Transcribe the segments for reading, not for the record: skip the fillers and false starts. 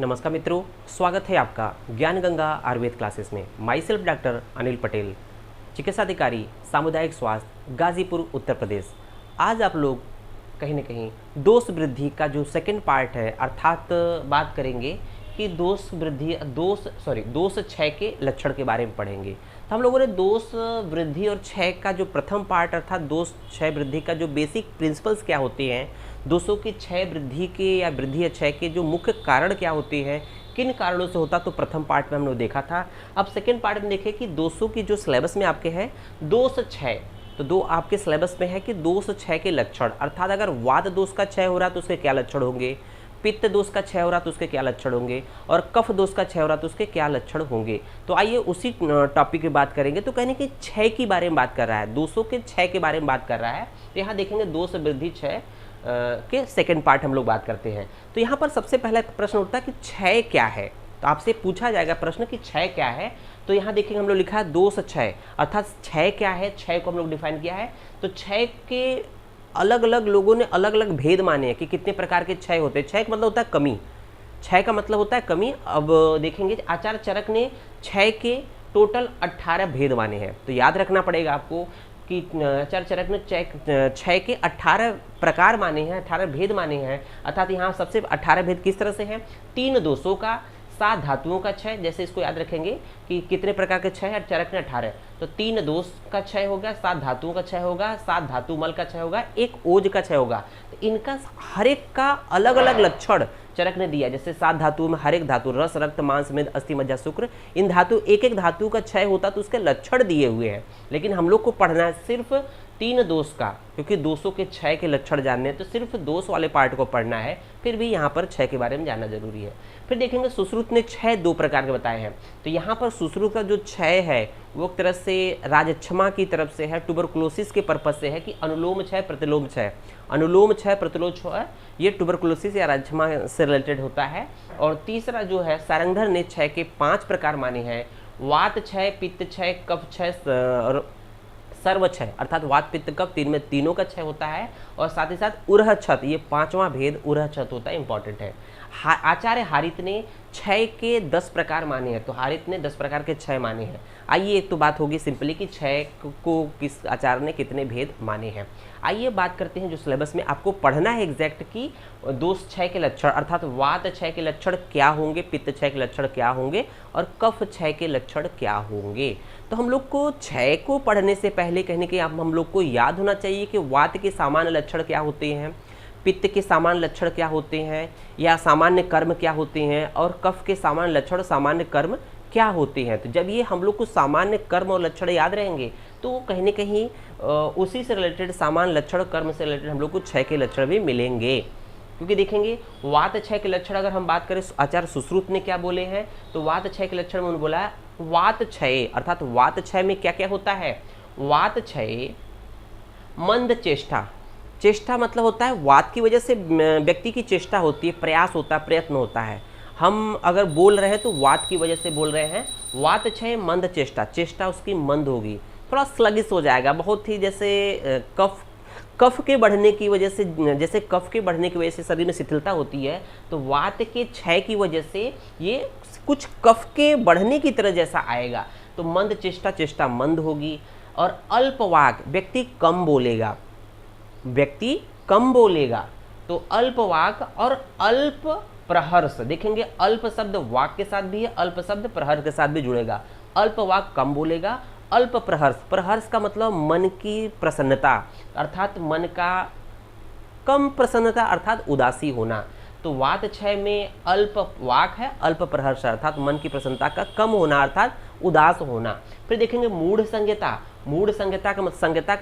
नमस्कार मित्रों, स्वागत है आपका ज्ञान गंगा आयुर्वेद क्लासेस में। My self doctor Anil Patel, चिकित्साधिकारी, सामुदायिक स्वास्थ्य, गाजीपुर, उत्तर प्रदेश। आज आप लोग कहीं ना कहीं दोष वृद्धि का जो सेकंड पार्ट है, अर्थात बात करेंगे कि दोष क्षय के लक्षण के बारे में पढ़ेंगे। तो हम लोगों ने दोष वृद्धि और क्षय का जो प्रथम पार्ट अर्थात दोष क्षय वृद्धि का जो बेसिक प्रिंसिपल्स क्या होते हैं, दोषों की क्षय वृद्धि के या वृद्धि या क्षय के जो मुख्य कारण क्या होते हैं, किन कारणों से होता, तो प्रथम पार्ट में हम लोग देखा था। अब सेकेंड पार्ट में देखें कि दोषों की जो सिलेबस में आपके है दोष क्षय, तो दो आपके सिलेबस में है कि दोष क्षय के लक्षण, अर्थात अगर वात दोष का क्षय हो रहा तो उसके क्या लक्षण होंगे, पित्त दोष का क्षय हो रहा तो उसके क्या लक्षण होंगे, और कफ दोष का क्षय हो रहा तो उसके क्या लक्षण होंगे। तो आइए उसी टॉपिक की बात करेंगे। तो कहने कि क्षय के बारे में बात कर रहा है, दोषों के क्षय के बारे में बात कर रहा है। तो यहाँ देखेंगे दोष वृद्धि क्षय के सेकेंड पार्ट हम लोग बात करते हैं। तो यहाँ पर सबसे पहला प्रश्न उठता है कि क्षय क्या है। तो आपसे पूछा जाएगा प्रश्न कि क्षय क्या है। तो यहाँ देखेंगे हम लोग लिखा है दोष क्षय, अर्थात क्षय क्या है, क्षय को हम लोग डिफाइन किया है। तो क्षय के अलग अलग लोगों ने अलग अलग भेद माने हैं कि कितने प्रकार के क्षय होते हैं। क्षय का मतलब होता है कमी, क्षय का मतलब होता है कमी। अब देखेंगे आचार्य चरक ने क्षय के टोटल 18 भेद माने हैं। तो याद रखना पड़ेगा आपको कि आचार्य चरक ने क्षय के 18 प्रकार माने हैं, 18 भेद माने हैं। अर्थात यहाँ सबसे 18 भेद किस तरह से हैं, 3 दोषों का, 7 धातुओं का क्षय। जैसे इसको याद रखेंगे कि कितने प्रकार के क्षय है, चरक ने 18, तो 3 दोष का क्षय होगा, 7 धातुओं का क्षय होगा, 7 धातु मल का क्षय होगा, 1 ओज का क्षय होगा। तो इनका हर एक का अलग अलग लक्षण चरक ने दिया। जैसे 7 धातुओं में हर एक धातु, रस, रक्त, मांस, मेद, अस्थि, मज्जा, शुक्र, इन धातु एक एक धातु का क्षय होता तो उसके लक्षण दिए हुए हैं। लेकिन हम लोग को पढ़ना है सिर्फ 3 दोष का, क्योंकि दोषों के क्षय के लक्षण जानने हैं तो सिर्फ दोष वाले पार्ट को पढ़ना है। फिर भी यहाँ पर क्षय के बारे में जानना जरूरी है। फिर देखेंगे सुश्रुत ने क्षय 2 प्रकार के बताए हैं। तो यहाँ पर सुश्रुत का जो क्षय है वो एक तरह से राजक्षमा की तरफ से है, ट्यूबरकुलोसिस के पर्पज से है कि अनुलोम क्षय, प्रतिलोम क्षय, अनुलोम क्षय, प्रतिलोम क्षय, ये ट्यूबरकुलोसिस या राजक्षमा से रिलेटेड होता है। और तीसरा जो है सारंगधर ने क्षय के 5 प्रकार माने हैं, वात क्षय, पित्त क्षय, कफ क्षय और सर्व क्षय, अर्थात वात पित्त कफ तीनों का क्षय होता है। और साथ ही साथ उरह क्षत, ये 5वां भेद उरह क्षत होता है, इंपॉर्टेंट है। आचार्य हारित ने क्षय के 10 प्रकार माने हैं। तो हारित ने 10 प्रकार के क्षय माने हैं। आइए एक तो बात होगी सिंपली कि क्षय को किस आचार्य ने कितने भेद माने हैं। आइए बात करते हैं जो सिलेबस में आपको पढ़ना है एग्जैक्ट कि दोष क्षय के लक्षण, अर्थात वात क्षय के लक्षण क्या होंगे, पित्त क्षय के लक्षण क्या होंगे और कफ क्षय के लक्षण क्या होंगे। तो हम लोग को क्षय को पढ़ने से पहले कहने के हम लोग को याद होना चाहिए कि वात के सामान्य लक्षण क्या होते हैं, पित्त के सामान्य लक्षण क्या होते हैं या सामान्य कर्म क्या होते हैं, और कफ के सामान्य लक्षण सामान्य कर्म क्या होते हैं। तो जब ये हम लोग को सामान्य कर्म और लक्षण याद रहेंगे तो कहीं ना कहीं उसी से रिलेटेड सामान्य लक्षण कर्म से रिलेटेड हम लोग को क्षय के लक्षण भी मिलेंगे। क्योंकि देखेंगे वात क्षय के लक्षण अगर हम बात करें, आचार्य सुश्रुत ने क्या बोले हैं, तो वात क्षय के लक्षण में उन्होंने बोला वात क्षय, अर्थात वात क्षय में क्या क्या होता है, वात क्षय मंद चेष्टा, चेष्टा मतलब होता है वात की वजह से व्यक्ति की चेष्टा होती है, प्रयास होता है, प्रयत्न होता है। हम अगर बोल रहे हैं तो वात की वजह से बोल रहे हैं। वात क्षय मंद चेष्टा, चेष्टा उसकी मंद होगी, थोड़ा स्लगिश हो जाएगा, बहुत ही जैसे कफ के बढ़ने की वजह से, जैसे कफ के बढ़ने की वजह से शरीर में शिथिलता होती है, तो वात के क्षय की वजह से ये कुछ कफ के बढ़ने की तरह जैसा आएगा। तो मंद चेष्टा, चेष्टा मंद होगी। और अल्पवाक, व्यक्ति कम बोलेगा, व्यक्ति कम बोलेगा। तो अल्पवाक और अल्प प्रहर्ष, देखेंगे अल्प शब्द वाक के साथ भी है, अल्प शब्द प्रहर्ष के साथ भी जुड़ेगा। अल्पवाक कम बोलेगा, अल्प प्रहर्ष, प्रहर्ष का मतलब मन की प्रसन्नता, अर्थात मन का कम प्रसन्नता, अर्थात उदासी होना। तो वात क्षय में अल्प वाक है, अल्प प्रहर्ष अर्थात मन की प्रसन्नता का कम होना, अर्थात उदास होना। फिर देखेंगे मूढ़ संज्ञता, मूढ़ संज्ञता का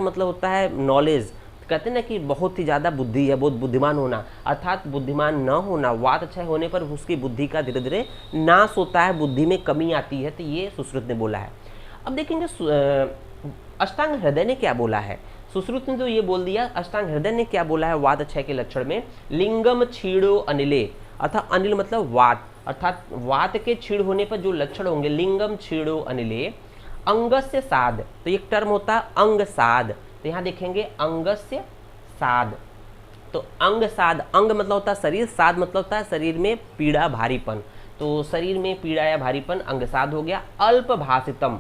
मतलब होता है नॉलेज, कहते हैं ना कि बहुत ही ज़्यादा बुद्धि है, बहुत बुद्धिमान होना, अर्थात बुद्धिमान न होना। वात क्षय होने पर उसकी बुद्धि का धीरे धीरे नाश होता है, बुद्धि में कमी आती है। तो ये सुश्रुत ने बोला है। अब देखेंगे अष्टांग हृदय ने क्या बोला है। सुश्रुत ने तो ये बोल दिया, अष्टांग हृदय ने क्या बोला है वात क्षय के लक्षण में, लिंगम क्षीणो अनिले, अर्थात अनिल मतलब वात, अर्थात वात के क्षीण होने पर जो लक्षण होंगे, लिंगम क्षीणो अनिले, अंगस्य साध, तो एक टर्म होता है अंग साध। तो यहाँ देखेंगे अंगस्य साध, तो अंग साध, अंग मतलब होता है शरीर, साध मतलब होता है शरीर में पीड़ा भारीपन, तो शरीर में पीड़ा या भारीपन अंग साध हो गया। अल्प भाषितम,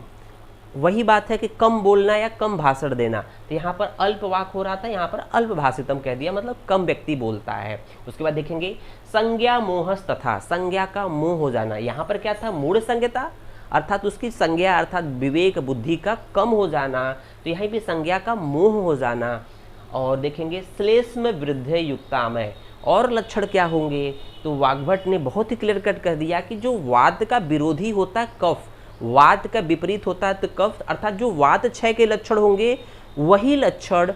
वही बात है कि कम बोलना या कम भाषण देना, तो यहाँ पर अल्प वाक हो रहा था, यहाँ पर अल्प भाषितम कह दिया, मतलब कम व्यक्ति बोलता है। उसके बाद देखेंगे संज्ञा मोहस तथा, संज्ञा का मोह हो जाना, यहाँ पर क्या था, मूढ़ संज्ञता अर्थात उसकी संज्ञा अर्थात विवेक बुद्धि का कम हो जाना, तो यहाँ भी संज्ञा का मोह हो जाना। और देखेंगे श्लेष्म वृद्धि युक्तामय, और लक्षण क्या होंगे, तो वाग्भट ने बहुत ही क्लियर कट कर दिया कि जो वात का विरोधी होता है कफ, वात का विपरीत होता है तो कफ, अर्थात जो वात क्षय के लक्षण होंगे वही लक्षण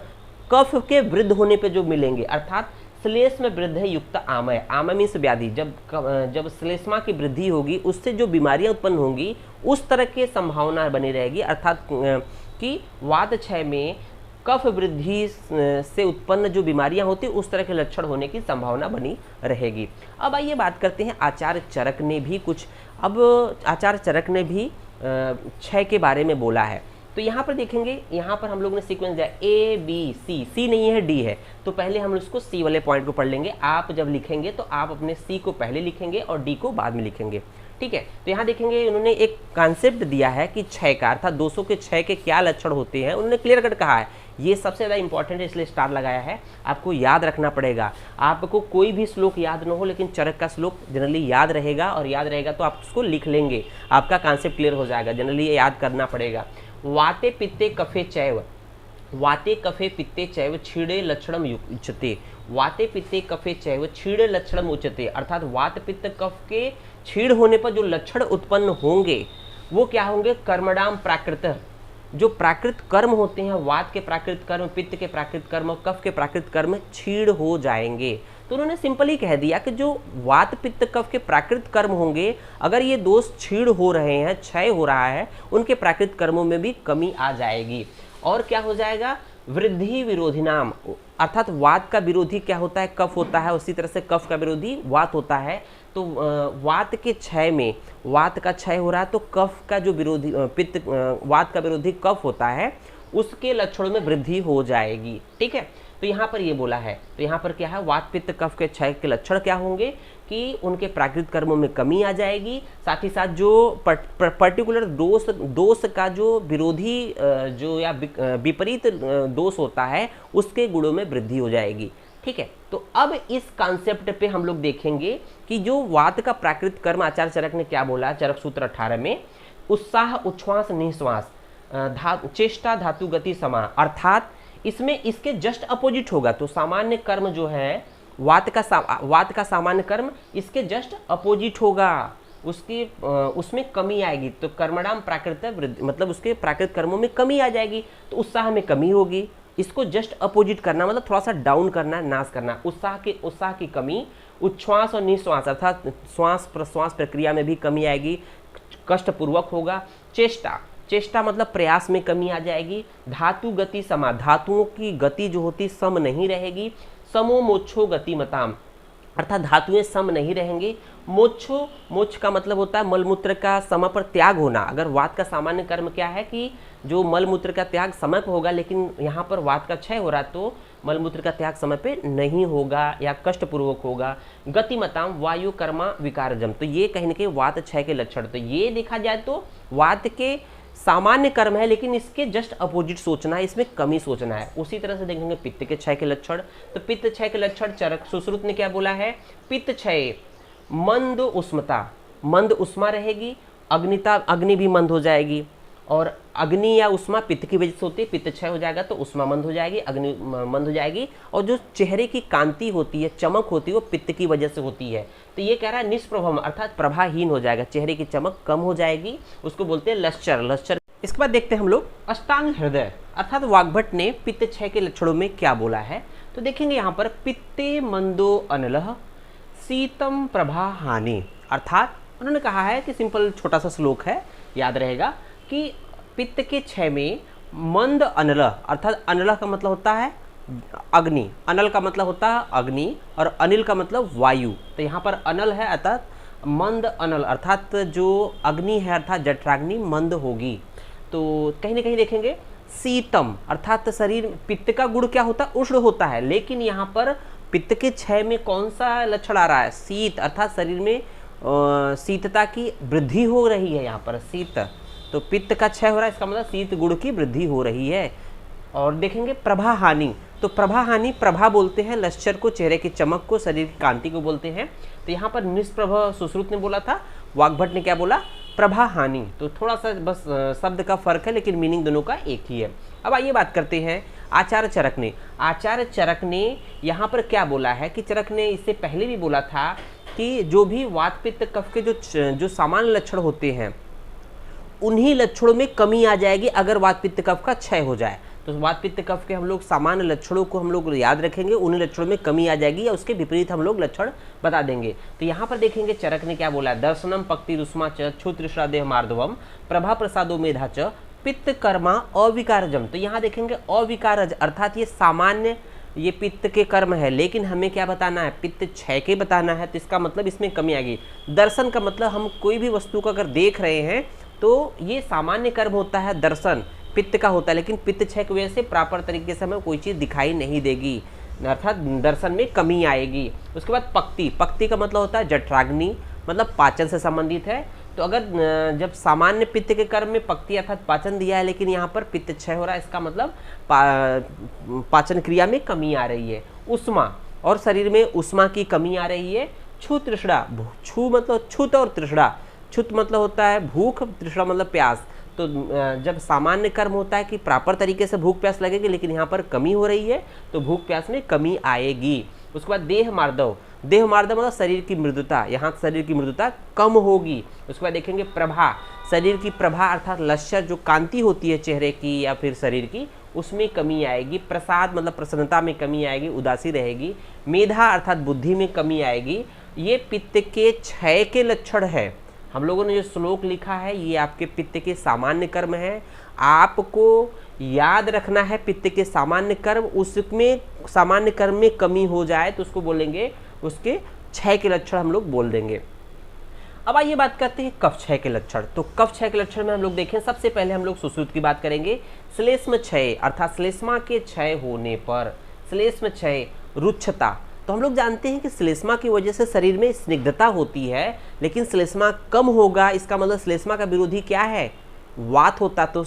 कफ के वृद्ध होने पे जो मिलेंगे, अर्थात श्लेष्म वृद्धि युक्त आमय, आमय मीन्स व्याधि, जब श्लेष्मा की वृद्धि होगी उससे जो बीमारियां उत्पन्न होंगी उस तरह की संभावना बनी रहेगी, अर्थात कि वात क्षय में कफ वृद्धि से उत्पन्न जो बीमारियां होती उस तरह के लक्षण होने की संभावना बनी रहेगी। अब आइए बात करते हैं आचार्य चरक ने भी कुछ, अब आचार्य चरक ने भी क्षय के बारे में बोला है। तो यहाँ पर देखेंगे, यहाँ पर हम लोग ने सीक्वेंस दिया ए बी सी, सी नहीं है डी है, तो पहले हम उसको सी वाले पॉइंट को पढ़ लेंगे। आप जब लिखेंगे तो आप अपने सी को पहले लिखेंगे और डी को बाद में लिखेंगे, ठीक है। तो यहाँ देखेंगे उन्होंने एक कॉन्सेप्ट दिया है कि क्षय का अर्थात दोषों के क्षय के क्या लक्षण होते हैं, उन्होंने क्लियर कट कहा है। ये सबसे ज़्यादा इंपॉर्टेंट है इसलिए स्टार लगाया है, आपको याद रखना पड़ेगा। आपको कोई भी श्लोक याद न हो लेकिन चरक का श्लोक जनरली याद रहेगा, और याद रहेगा तो आप उसको लिख लेंगे, आपका कॉन्सेप्ट क्लियर हो जाएगा। जनरली याद करना पड़ेगा। वाते पित्ते कफे चैव, वाते कफे पित्ते चैव क्षीणे लक्षणम उच्यते, वाते पित्ते कफे चैव क्षीणे लक्षणम उच्यते, अर्थात वात पित्त कफ के क्षीण होने पर जो लक्षण उत्पन्न होंगे वो क्या होंगे, कर्मणाम प्राकृत, जो प्राकृत कर्म होते हैं, वात के प्राकृत कर्म, पित्त के प्राकृत कर्म, कफ के प्राकृत कर्म क्षीण हो जाएंगे। तो उन्होंने सिंपली कह दिया कि जो वात पित्त कफ के प्राकृत कर्म होंगे, अगर ये दोष क्षीण हो रहे हैं, क्षय हो रहा है, उनके प्राकृत कर्मों में भी कमी आ जाएगी। और क्या हो जाएगा, वृद्धि विरोधी नाम, अर्थात वात का विरोधी क्या होता है, कफ होता है, उसी तरह से कफ का विरोधी वात होता है। तो वात के क्षय में, वात का क्षय हो रहा है तो कफ का जो विरोधी पित्त, वात का विरोधी कफ होता है, उसके लक्षणों में वृद्धि हो जाएगी, ठीक है। तो यहाँ पर ये बोला है, तो यहाँ पर क्या है, वात पित्त कफ के क्षय के लक्षण क्या होंगे कि उनके प्राकृतिक कर्मों में कमी आ जाएगी, साथ ही साथ जो पर्टिकुलर दोष का जो विरोधी जो या विपरीत दोष होता है उसके गुणों में वृद्धि हो जाएगी, ठीक है। तो अब इस कॉन्सेप्ट पे हम लोग देखेंगे कि जो वात का प्राकृतिक कर्म आचार्य चरक ने क्या बोला, चरक सूत्र 18 में, उत्साह उच्छ्वास निश्वास चेष्टा धातु गति समा, अर्थात इसमें इसके जस्ट अपोजिट होगा। तो सामान्य कर्म जो है वात का सामान्य कर्म इसके जस्ट अपोजिट होगा, उसमें कमी आएगी। तो कर्मणाम प्राकृत वृद्धि, मतलब उसके प्राकृतिक कर्मों में कमी आ जाएगी, तो उत्साह में कमी होगी। इसको जस्ट अपोजिट करना मतलब थोड़ा सा डाउन करना, नाश करना। उत्साह की कमी, उच्छ्वास और निश्वास अर्थात श्वास प्रश्वास प्रक्रिया में भी कमी आएगी, कष्टपूर्वक होगा। चेष्टा मतलब प्रयास में कमी आ जाएगी। धातु गति समा, धातुओं की गति जो होती सम नहीं रहेगी। समो मोक्षो गति मताम, अर्थात धातुएं सम नहीं रहेंगी। मोक्ष का मतलब होता है मलमूत्र का समय पर त्याग होना। अगर वात का सामान्य कर्म क्या है कि जो मलमूत्र का त्याग समय पर होगा, लेकिन यहाँ पर वात का क्षय हो रहा है तो मलमूत्र का त्याग समय पे नहीं होगा या कष्टपूर्वक होगा। गतिमताम वायु कर्मा विकारजम, तो ये कहीं ना कहीं वात क्षय के लक्षण। तो ये देखा जाए तो वात के सामान्य कर्म है लेकिन इसके जस्ट अपोजिट सोचना है, इसमें कमी सोचना है। उसी तरह से देखेंगे पित्त के क्षय के लक्षण। तो पित्त क्षय के लक्षण चरक सुश्रुत ने क्या बोला है, पित्त क्षय मंद उष्मता, मंद उष्मा रहेगी। अग्नि भी मंद हो जाएगी, और अग्नि या उष्मा पित्त की वजह से होती है। पित्त क्षय हो जाएगा तो उष्मा मंद हो जाएगी, अग्नि मंद हो जाएगी। और जो चेहरे की कांति होती है, चमक होती है, वो पित्त की वजह से होती है। तो ये कह रहा है निष्प्रभम अर्थात प्रभाहीन हो जाएगा, चेहरे की चमक कम हो जाएगी, उसको बोलते हैं लश्चर। इसके बाद देखते हैं हम लोग अष्टांग हृदय, अर्थात वाग्भट ने पित्त क्षय के लक्षणों में क्या बोला है। तो देखेंगे यहाँ पर पित्ते मंदो अनलह शीतम प्रभा हानि, अर्थात उन्होंने कहा है कि सिंपल छोटा सा श्लोक है, याद रहेगा कि पित्त के क्षय में मंद अनलह, अर्थात अनलह का मतलब होता है अग्नि, अनल का मतलब होता है अग्नि, और अनिल का मतलब वायु। तो यहाँ पर अनल है अर्थात मंद अनल, अर्थात जो अग्नि है अर्थात जठराग्नि मंद होगी। तो कहीं ना कहीं देखेंगे शीतम, अर्थात शरीर पित्त का गुण क्या होता है, उष्ण होता है, लेकिन यहाँ पर पित्त के क्षय में कौन सा लक्षण आ रहा है? शीत, अर्थात शरीर में शीतता की वृद्धि हो रही है। यहाँ पर शीत, तो पित्त का क्षय हो रहा है, इसका मतलब शीत गुण की वृद्धि हो रही है। और देखेंगे प्रभा हानि, तो प्रभा हानि, प्रभा बोलते हैं लश्चर को, चेहरे की चमक को, शरीर की कांति को बोलते हैं। तो यहाँ पर निष्प्रभ सुश्रुत ने बोला था, वाग्भट ने क्या बोला? प्रभा हानि। तो थोड़ा सा बस शब्द का फर्क है, लेकिन मीनिंग दोनों का एक ही है। अब आइए बात करते हैं आचार्य चरक ने। आचार्य चरक ने यहाँ पर क्या बोला है कि चरक ने इससे पहले भी बोला था कि जो भी वात पित्त कफ के जो सामान्य लक्षण होते हैं, उन्हीं लक्षणों में कमी आ जाएगी अगर वात पित्त कफ का क्षय हो जाए। तो वात पित्त कफ के हम लोग सामान्य लक्षणों को हम लोग याद रखेंगे, उन्हीं लक्षणों में कमी आ जाएगी या उसके विपरीत हम लोग लक्षण बता देंगे। तो यहाँ पर देखेंगे चरक ने क्या बोला? दर्शनम पक्ति रुष्मा च क्षुतृष्णा देह मार्दवम प्रभा प्रसादो मेधा च पित्त कर्मा अविकारजम। तो यहाँ देखेंगे अविकारज, अर्थात ये सामान्य, ये पित्त के कर्म है, लेकिन हमें क्या बताना है? पित्त क्षय के बताना है। तो इसका मतलब इसमें कमी आ गई। दर्शन का मतलब हम कोई भी वस्तु को अगर देख रहे हैं तो ये सामान्य कर्म होता है, दर्शन पित्त का होता है, लेकिन पित्त क्षय की वजह से प्रॉपर तरीके से हमें कोई चीज़ दिखाई नहीं देगी, अर्थात दर्शन में कमी आएगी। उसके बाद पक्ति, पक्ति का मतलब होता है जठराग्नि, मतलब पाचन से संबंधित है। तो अगर जब सामान्य पित्त के कर्म में पक्ति अर्थात पाचन दिया है, लेकिन यहाँ पर पित्त क्षय हो रहा है, इसका मतलब पाचन क्रिया में कमी आ रही है। उष्मा, और शरीर में उष्मा की कमी आ रही है। छू तृष्णा, छू मतलब छूत और तृष्णा, छुत मतलब होता है भूख, तृष्णा मतलब प्यास। तो जब सामान्य कर्म होता है कि प्रॉपर तरीके से भूख प्यास लगेगी, लेकिन यहाँ पर कमी हो रही है तो भूख प्यास में कमी आएगी। उसके बाद देह मार्दव, देह मार्दव मतलब शरीर की मृदुता, यहाँ शरीर की मृदुता कम होगी। उसके बाद देखेंगे प्रभा, शरीर की प्रभा अर्थात लश्चर, जो कांति होती है चेहरे की या फिर शरीर की, उसमें कमी आएगी। प्रसाद मतलब प्रसन्नता में कमी आएगी, उदासी रहेगी। मेधा अर्थात बुद्धि में कमी आएगी। ये पित्त के क्षय के लक्षण है। हम लोगों ने जो श्लोक लिखा है ये आपके पित्त के सामान्य कर्म है। आपको याद रखना है पित्त के सामान्य कर्म, उसमें सामान्य कर्म में कमी हो जाए तो उसको बोलेंगे, उसके क्षय के लक्षण हम लोग बोल देंगे। अब आइए बात करते हैं कफ क्षय के लक्षण। तो कफ क्षय के लक्षण में हम लोग देखें, सबसे पहले हम लोग सुश्रुत की बात करेंगे। श्लेष्म क्षय अर्थात श्लेष्मा के क्षय होने पर, श्लेष्म क्षय, रुक्षता। तो हम लोग जानते हैं कि श्लेष्मा की वजह से शरीर में स्निग्धता होती है, लेकिन श्लेष्मा कम होगा, इसका मतलब श्लेष्मा का विरोधी क्या है? वात होता। तो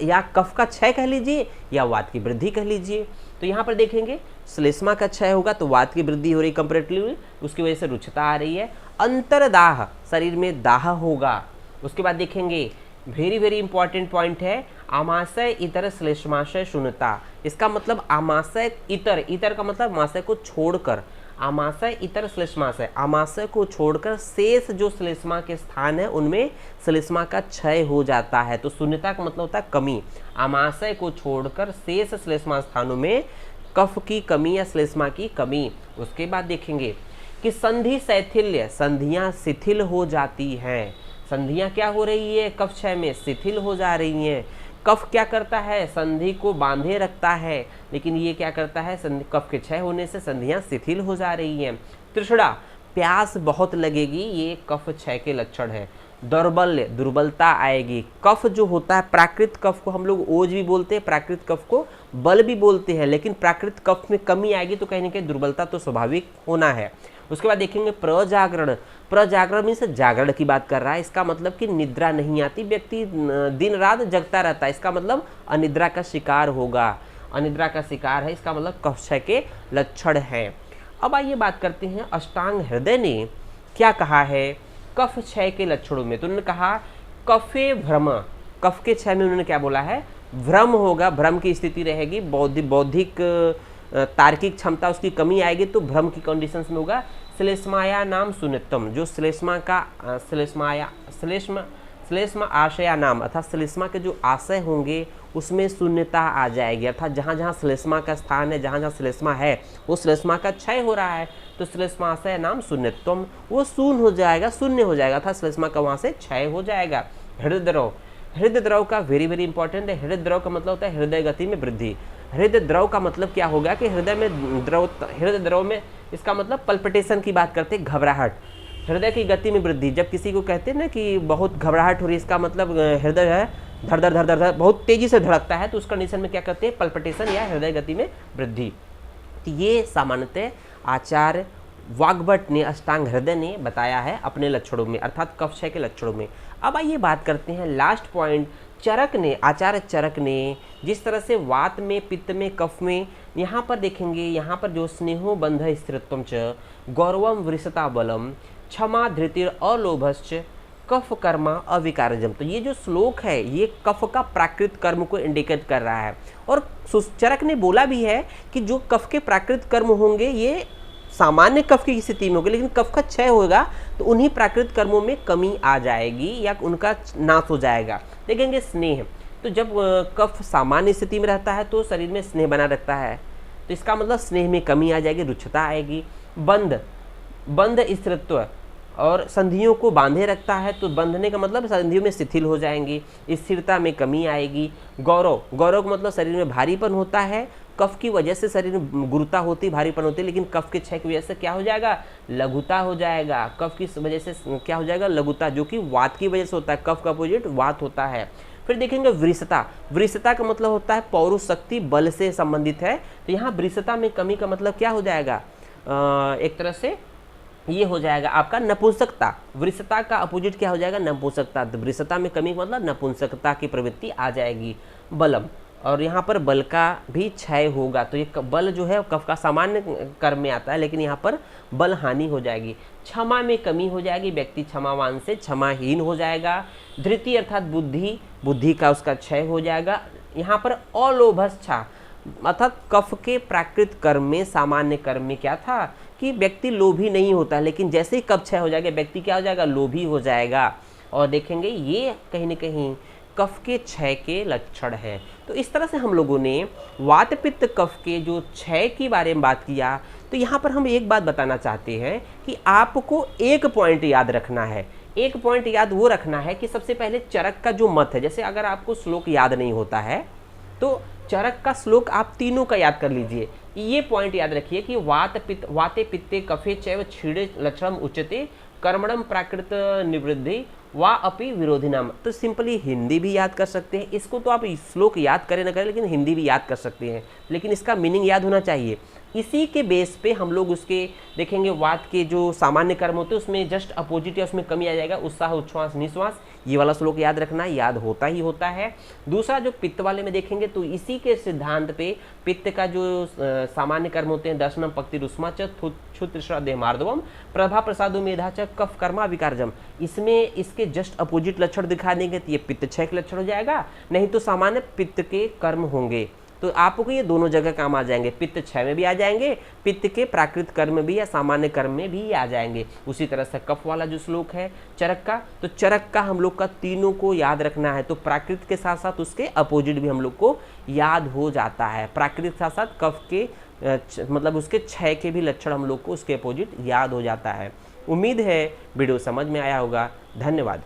या कफ का क्षय कह लीजिए या वात की वृद्धि कह लीजिए। तो यहाँ पर देखेंगे श्लेष्मा का क्षय होगा तो वात की वृद्धि हो रही कंपेरेटिवली, उसकी वजह से रुक्षता आ रही है। अंतरदाह, शरीर में दाह होगा। उसके बाद देखेंगे वेरी वेरी इंपॉर्टेंट पॉइंट है, आमाशय इतर श्लेष्माशय शून्यता। इसका मतलब आमाशय इतर, इतर का मतलब आमाशय को छोड़कर, आमाशय इतर श्लेष्माशय, आमाशय को छोड़कर शेष जो श्लेष्मा के स्थान है उनमें श्लेष्मा का क्षय हो जाता है। तो शून्यता का मतलब होता है कमी। आमाशय को छोड़कर शेष श्लेष्मा स्थानों में कफ की कमी या श्लेष्मा की कमी। उसके बाद देखेंगे कि संधि शैथिल्य, संधियां शिथिल हो जाती हैं। संधियां क्या हो रही है? कफ क्षय में शिथिल हो जा रही हैं। कफ क्या करता है? संधि को बांधे रखता है, लेकिन ये क्या करता है? कफ के क्षय होने से संधियां शिथिल हो जा रही हैं। तृष्णा, प्यास बहुत लगेगी, ये कफ क्षय के लक्षण है। दौर्बल्य, दुर्बलता आएगी। कफ जो होता है, प्राकृत कफ को हम लोग ओज भी बोलते हैं, प्राकृत कफ को बल भी बोलते हैं, लेकिन प्राकृत कफ में कमी आएगी तो कहीं ना कहीं दुर्बलता तो स्वाभाविक होना है। उसके बाद देखेंगे प्रजागरण, प्रजागरण मीन्स जागरण की बात कर रहा है। इसका मतलब कि निद्रा नहीं आती, व्यक्ति दिन रात जगता रहता है, इसका मतलब अनिद्रा का शिकार होगा, अनिद्रा का शिकार है, इसका मतलब कफ क्षय के लक्षण है। अब आइए बात करते हैं अष्टांग हृदय ने क्या कहा है कफ क्षय के लक्षणों में। तो उन्होंने कहा कफे भ्रम, कफ के क्षय में उन्होंने क्या बोला है? भ्रम होगा, भ्रम की स्थिति रहेगी, बौद्धिक तार्किक क्षमता उसकी कमी आएगी, तो भ्रम की कंडीशंस में होगा। श्लेष्माया नाम शून्यतम, जो श्लेष्मा का श्लेष्म आशया नाम अर्थात श्लेष्मा के जो आशय होंगे उसमें शून्यता आ जाएगी, अर्थात जहाँ जहाँ श्लेष्मा का स्थान है, जहाँ जहाँ श्लेष्मा है वो श्लेष्मा का क्षय हो रहा है, तो श्लेष्माशय नाम शून्यत्वम, वो शून्य हो जाएगा, शून्य हो जाएगा, अर्थात श्लेष्मा का वहाँ से क्षय हो जाएगा। हृदय द्रव, हृदय द्रव का वेरी वेरी इंपॉर्टेंट है। हृदय द्रव का मतलब होता है हृदय गति में वृद्धि। हृदय द्रव का मतलब क्या होगा कि हृदय में द्रव, हृदय द्रव में इसका मतलब पल्पिटेशन की बात करते हैं, घबराहट, हृदय की गति में वृद्धि। जब किसी को कहते हैं ना कि बहुत घबराहट हो रही है, इसका मतलब हृदय है धड़ धड़ धड़ धड़ धड़ बहुत तेजी से धड़कता है, तो उस कंडीशन में क्या करते हैं? पल्पिटेशन या हृदय गति में वृद्धि। तो ये सामान्यतः आचार्य वाग्भट ने, अष्टांग हृदय ने बताया है अपने लक्षणों में, अर्थात कफ क्षय के लक्षणों में। अब आइए बात करते हैं लास्ट पॉइंट, चरक ने, आचार्य चरक ने जिस तरह से वात में, पित्त में, कफ में, यहाँ पर देखेंगे, यहाँ पर जो स्नेहो बंध स्थिरत्वम च गौरवम वृषता बलम क्षमा धृतिर अलोभश्च कफ कर्मा अविकारजम। तो ये जो श्लोक है ये कफ का प्राकृत कर्म को इंडिकेट कर रहा है। और चरक ने बोला भी है कि जो कफ के प्राकृत कर्म होंगे ये सामान्य कफ की स्थिति में होगी, लेकिन कफ का क्षय होगा तो उन्हीं प्राकृत कर्मों में कमी आ जाएगी या उनका नाश हो जाएगा। देखेंगे स्नेह, तो जब कफ सामान्य स्थिति में रहता है तो शरीर में स्नेह बना रहता है, तो इसका मतलब स्नेह में कमी आ जाएगी, रुक्षता आएगी। बंध स्थिरत्व, और संधियों को बांधे रखता है तो बंधने का मतलब संधियों में शिथिल हो जाएंगी, स्थिरता में कमी आएगी। गौरव का मतलब शरीर में भारीपन होता है, कफ की वजह से शरीर में गुरुता होती, भारीपन होती है, लेकिन कफ के क्षय की वजह से क्या हो जाएगा, लघुता हो जाएगा। कफ की वजह से क्या हो जाएगा, लघुता, जो कि वात की वजह से होता है, कफ का अपोजिट वात होता है। फिर देखेंगे वृषता का मतलब होता है पौरुष शक्ति, बल से संबंधित है, तो यहाँ वृषता में कमी का मतलब क्या हो जाएगा, एक तरह से ये हो जाएगा आपका नपुंसकता। वृषता का अपोजिट क्या हो जाएगा, नपुंसकता। तो वृषता में कमी का मतलब नपुंसकता की प्रवृत्ति आ जाएगी। बलम, और यहाँ पर बल का भी क्षय होगा, तो ये बल जो है कफ का सामान्य कर्म में आता है, लेकिन यहाँ पर बल हानि हो जाएगी। क्षमा में कमी हो जाएगी, व्यक्ति क्षमावान से क्षमाहीन हो जाएगा। धृति अर्थात बुद्धि का उसका क्षय हो जाएगा। यहाँ पर अलोभश्चा अर्थात कफ के प्राकृत कर्म में, सामान्य कर्म में क्या था कि व्यक्ति लोभी नहीं होता, लेकिन जैसे ही कफ क्षय हो जाएगा व्यक्ति क्या हो जाएगा, लोभी हो जाएगा। और देखेंगे ये कहीं न कहीं कफ के क्षय के लक्षण है। तो इस तरह से हम लोगों ने वात पित्त कफ के जो क्षय के बारे में बात किया। तो यहाँ पर हम एक बात बताना चाहते हैं कि आपको एक पॉइंट याद रखना है। एक पॉइंट याद वो रखना है कि सबसे पहले चरक का जो मत है, जैसे अगर आपको श्लोक याद नहीं होता है तो चरक का श्लोक आप तीनों का याद कर लीजिए। ये पॉइंट याद रखिए कि वाते पित्ते कफे चैव क्षीणे लक्षणम उच्यते कर्मणम प्राकृत निवृद्धि वा अपि विरोधिनाम। तो सिंपली हिंदी भी याद कर सकते हैं इसको, तो आप श्लोक याद करें ना करें लेकिन हिंदी भी याद कर सकते हैं, लेकिन इसका मीनिंग याद होना चाहिए। इसी के बेस पे हम लोग उसके देखेंगे वात के जो सामान्य कर्म होते हैं उसमें जस्ट अपोजिट या उसमें कमी आ जाएगा, उत्साह उच्छ्वास निश्वास, ये वाला श्लोक याद रखना, याद होता ही होता है। दूसरा जो पित्त वाले में देखेंगे तो इसी के सिद्धांत पे पित्त का जो सामान्य कर्म होते हैं, दर्शनम पक्ति रुष्मा च क्षुत्र श्रद्धे मार्दवम प्रभा प्रसादो मेधा च कफ कर्मा विकारजम, इसमें इसके जस्ट अपोजिट लक्षण दिखा देंगे तो ये पित्त क्षय के लक्षण हो जाएगा, नहीं तो सामान्य पित्त के कर्म होंगे। तो आपको ये दोनों जगह काम आ जाएंगे, पित्त क्षय में भी आ जाएंगे, पित्त के प्राकृत कर्म भी या सामान्य कर्म में भी आ जाएंगे। उसी तरह से कफ वाला जो श्लोक है चरक का, तो चरक का हम लोग का तीनों को याद रखना है, तो प्राकृत के साथ साथ उसके अपोजिट भी हम लोग को याद हो जाता है। प्राकृत के साथ साथ कफ के मतलब उसके क्षय के भी लक्षण हम लोग को उसके अपोजिट याद हो जाता है। उम्मीद है वीडियो समझ में आया होगा। धन्यवाद।